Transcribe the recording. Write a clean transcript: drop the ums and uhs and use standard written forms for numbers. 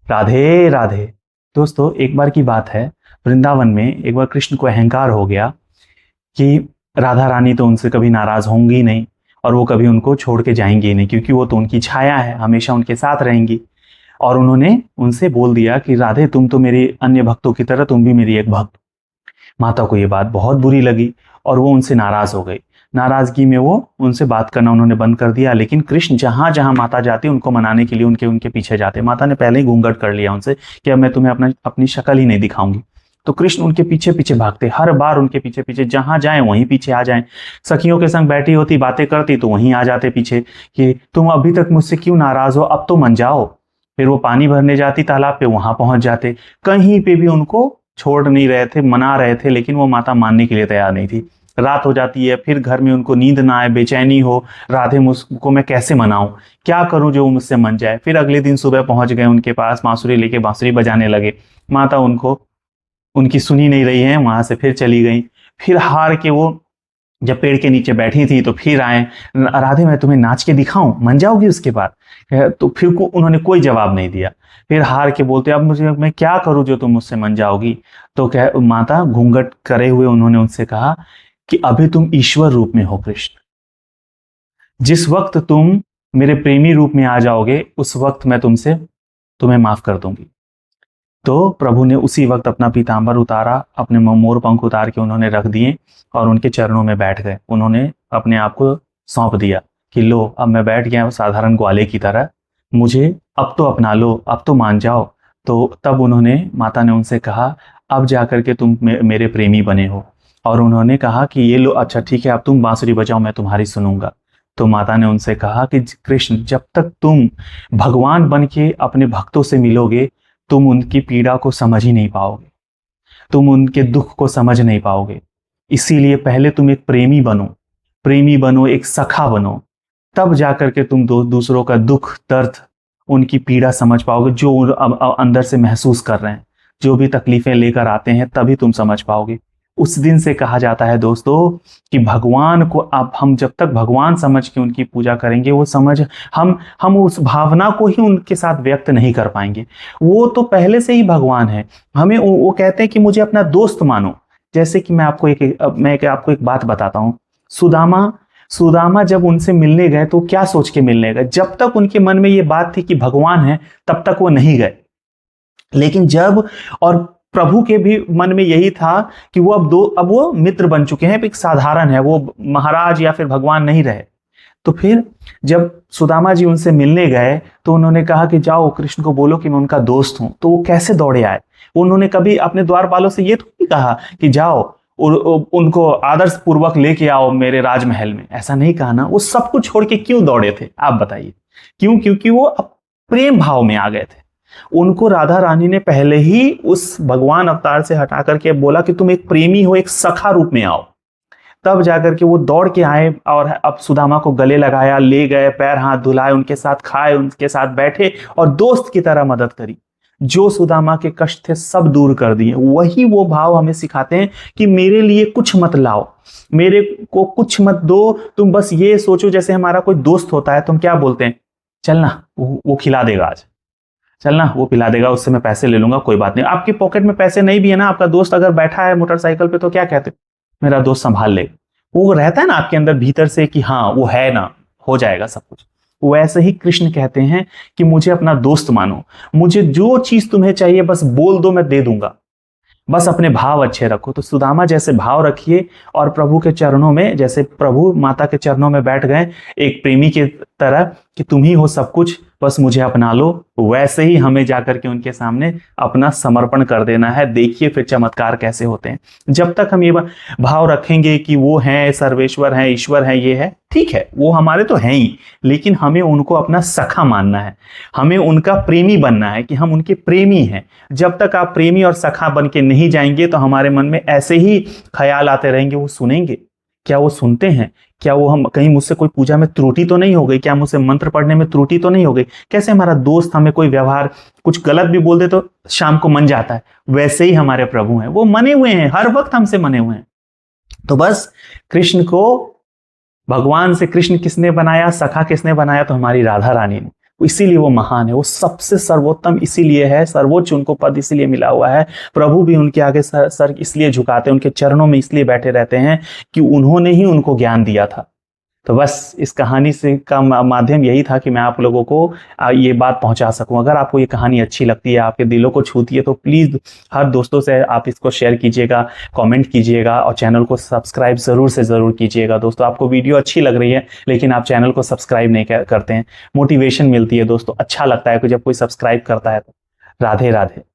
राधे राधे। दोस्तों, एक बार की बात है, वृंदावन में एक बार कृष्ण को अहंकार हो गया कि राधा रानी तो उनसे कभी नाराज होंगी नहीं और वो कभी उनको छोड़ के जाएंगी ही नहीं, क्योंकि वो तो उनकी छाया है, हमेशा उनके साथ रहेंगी। और उन्होंने उनसे बोल दिया कि राधे, तुम तो मेरी अन्य भक्तों की तरह तुम भी मेरी एक भक्त। माता को ये बात बहुत बुरी लगी और वो उनसे नाराज हो गई। नाराजगी में वो उनसे बात करना उन्होंने बंद कर दिया। लेकिन कृष्ण जहां जहां माता जाती उनको मनाने के लिए उनके उनके पीछे जाते। माता ने पहले ही घूंघट कर लिया उनसे कि अब मैं तुम्हें अपनी शक्ल ही नहीं दिखाऊंगी। तो कृष्ण उनके पीछे पीछे भागते, हर बार उनके पीछे पीछे, जहां जाए वहीं पीछे आ जाएं। सखियों के संग बैठी होती, बातें करती तो वहीं आ जाते पीछे कि तुम अभी तक मुझसे क्यों नाराज हो, अब तो मन जाओ। फिर वो पानी भरने जाती तालाब पे, वहां पहुंच जाते। कहीं पे भी उनको छोड़ नहीं रहे थे, मना रहे थे, लेकिन वो माता मानने के लिए तैयार नहीं थी। रात हो जाती है, फिर घर में उनको नींद ना आए, बेचैनी हो, राधे मुझको मैं कैसे मनाऊं, क्या करूं जो मुझसे मन जाए। फिर अगले दिन सुबह पहुंच गए उनके पास, बांसुरी लेके बांसुरी बजाने लगे। माता उनको उनकी सुनी नहीं रही है, वहां से फिर चली गई। फिर हार के वो जब पेड़ के नीचे बैठी थी तो फिर आए, राधे मैं तुम्हें नाच के दिखाऊं, मन जाओगी उसके बाद। तो फिर उन्होंने कोई जवाब नहीं दिया। फिर हार के बोलते, अब मुझे मैं क्या करूं जो तुम मुझसे मन जाओगी। तो क्या माता घूंघट करे हुए उन्होंने उनसे कहा कि अभी तुम ईश्वर रूप में हो कृष्ण, जिस वक्त तुम मेरे प्रेमी रूप में आ जाओगे उस वक्त मैं तुम्हें माफ कर दूंगी। तो प्रभु ने उसी वक्त अपना पीतांबर उतारा, अपने मोर पंख उतार के उन्होंने रख दिए और उनके चरणों में बैठ गए। उन्होंने अपने आप को सौंप दिया कि लो, अब मैं बैठ गया साधारण ग्वाले की तरह, मुझे अब तो अपना लो, अब तो मान जाओ। तो तब उन्होंने, माता ने उनसे कहा, अब जाकर के तुम मेरे प्रेमी बने हो। और उन्होंने कहा कि ये लो, अच्छा ठीक है, अब तुम बांसुरी बजाओ, मैं तुम्हारी सुनूंगा। तो माता ने उनसे कहा कि कृष्ण, जब तक तुम भगवान बन के अपने भक्तों से मिलोगे तुम उनकी पीड़ा को समझ ही नहीं पाओगे, तुम उनके दुख को समझ नहीं पाओगे। इसीलिए पहले तुम एक प्रेमी बनो, प्रेमी बनो, एक सखा बनो, तब जाकर के तुम दूसरों का दुख दर्द, उनकी पीड़ा समझ पाओगे, जो अंदर से महसूस कर रहे हैं, जो भी तकलीफें लेकर आते हैं, तभी तुम समझ पाओगे। उस दिन से कहा जाता है दोस्तों कि भगवान को अब हम जब तक भगवान समझ के उनकी पूजा करेंगे, वो समझ हम उस भावना को ही उनके साथ व्यक्त नहीं कर पाएंगे। वो तो पहले से ही भगवान है। हमें वो कहते हैं कि मुझे अपना दोस्त मानो। जैसे कि मैं आपको एक बात बताता हूँ। सुदामा सुदामा जब उनसे मिलने गए तो क्या सोच के मिलने गए, जब तक उनके मन में ये बात थी कि भगवान है तब तक वो नहीं गए। लेकिन जब, और प्रभु के भी मन में यही था कि वो अब वो मित्र बन चुके हैं, एक साधारण है, वो महाराज या फिर भगवान नहीं रहे। तो फिर जब सुदामा जी उनसे मिलने गए तो उन्होंने कहा कि जाओ कृष्ण को बोलो कि मैं उनका दोस्त हूं। तो वो कैसे दौड़े आए। उन्होंने कभी अपने द्वारपालों से ये तो नहीं कहा कि जाओ उनको आदर्श पूर्वक लेके आओ मेरे राजमहल में, ऐसा नहीं कहा ना। वो सब कुछ छोड़ के क्यों दौड़े थे, आप बताइए क्यों? क्योंकि वो प्रेम भाव में आ गए थे। उनको राधा रानी ने पहले ही उस भगवान अवतार से हटा करके बोला कि तुम एक प्रेमी हो, एक सखा रूप में आओ। तब जाकर के वो दौड़ के आए और अब सुदामा को गले लगाया, ले गए, पैर हाथ धुलाए, उनके साथ खाए, उनके साथ बैठे और दोस्त की तरह मदद करी। जो सुदामा के कष्ट थे सब दूर कर दिए। वही वो भाव हमें सिखाते हैं कि मेरे लिए कुछ मत लाओ, मेरे को कुछ मत दो, तुम बस ये सोचो। जैसे हमारा कोई दोस्त होता है, तुम क्या बोलते हैं, चलना वो खिला देगा, आज चलना वो पिला देगा, उससे मैं पैसे ले लूंगा, कोई बात नहीं। आपके पॉकेट में पैसे नहीं भी है ना, आपका दोस्त अगर बैठा है मोटरसाइकिल पे, तो क्या कहते हो, मेरा दोस्त संभाल लेगा। वो रहता है ना आपके अंदर भीतर से कि हाँ वो है ना, हो जाएगा सब कुछ। वैसे ही कृष्ण कहते हैं कि मुझे अपना दोस्त मानो, मुझे जो चीज तुम्हें चाहिए बस बोल दो, मैं दे दूंगा, बस अपने भाव अच्छे रखो। तो सुदामा जैसे भाव रखिए और प्रभु के चरणों में, जैसे प्रभु माता के चरणों में बैठ गए एक प्रेमी की तरह कि तुम ही हो सब कुछ, बस मुझे अपना लो, वैसे ही हमें जाकर के उनके सामने अपना समर्पण कर देना है। देखिए फिर चमत्कार कैसे होते हैं। जब तक हम ये भाव रखेंगे कि वो हैं, सर्वेश्वर हैं, ईश्वर हैं, ये है, ठीक है, वो हमारे तो हैं ही, लेकिन हमें उनको अपना सखा मानना है, हमें उनका प्रेमी बनना है कि हम उनके प्रेमी हैं। जब तक आप प्रेमी और सखा बन के नहीं जाएंगे तो हमारे मन में ऐसे ही ख्याल आते रहेंगे। वो सुनेंगे क्या, वो सुनते हैं क्या, वो हम कहीं मुझसे कोई पूजा में त्रुटि तो नहीं हो गई, क्या मुझसे मंत्र पढ़ने में त्रुटि तो नहीं हो गई। कैसे हमारा दोस्त हमें कोई व्यवहार कुछ गलत भी बोल दे तो शाम को मन जाता है, वैसे ही हमारे प्रभु हैं, वो मने हुए हैं, हर वक्त हमसे मने हुए हैं। तो बस कृष्ण को, भगवान से कृष्ण किसने बनाया, सखा किसने बनाया, तो हमारी राधा रानी ने। इसीलिए वो महान है, वो सबसे सर्वोत्तम इसीलिए है, सर्वोच्च उनको पद इसीलिए मिला हुआ है। प्रभु भी उनके आगे सर इसलिए झुकाते हैं, उनके चरणों में इसलिए बैठे रहते हैं कि उन्होंने ही उनको ज्ञान दिया था। तो बस इस कहानी से का माध्यम यही था कि मैं आप लोगों को ये बात पहुंचा सकूं। अगर आपको ये कहानी अच्छी लगती है, आपके दिलों को छूती है, तो प्लीज़ हर दोस्तों से आप इसको शेयर कीजिएगा, कमेंट कीजिएगा और चैनल को सब्सक्राइब ज़रूर से ज़रूर कीजिएगा। दोस्तों, आपको वीडियो अच्छी लग रही है लेकिन आप चैनल को सब्सक्राइब नहीं करते हैं। मोटिवेशन मिलती है दोस्तों, अच्छा लगता है कि जब कोई सब्सक्राइब करता है तो। राधे राधे।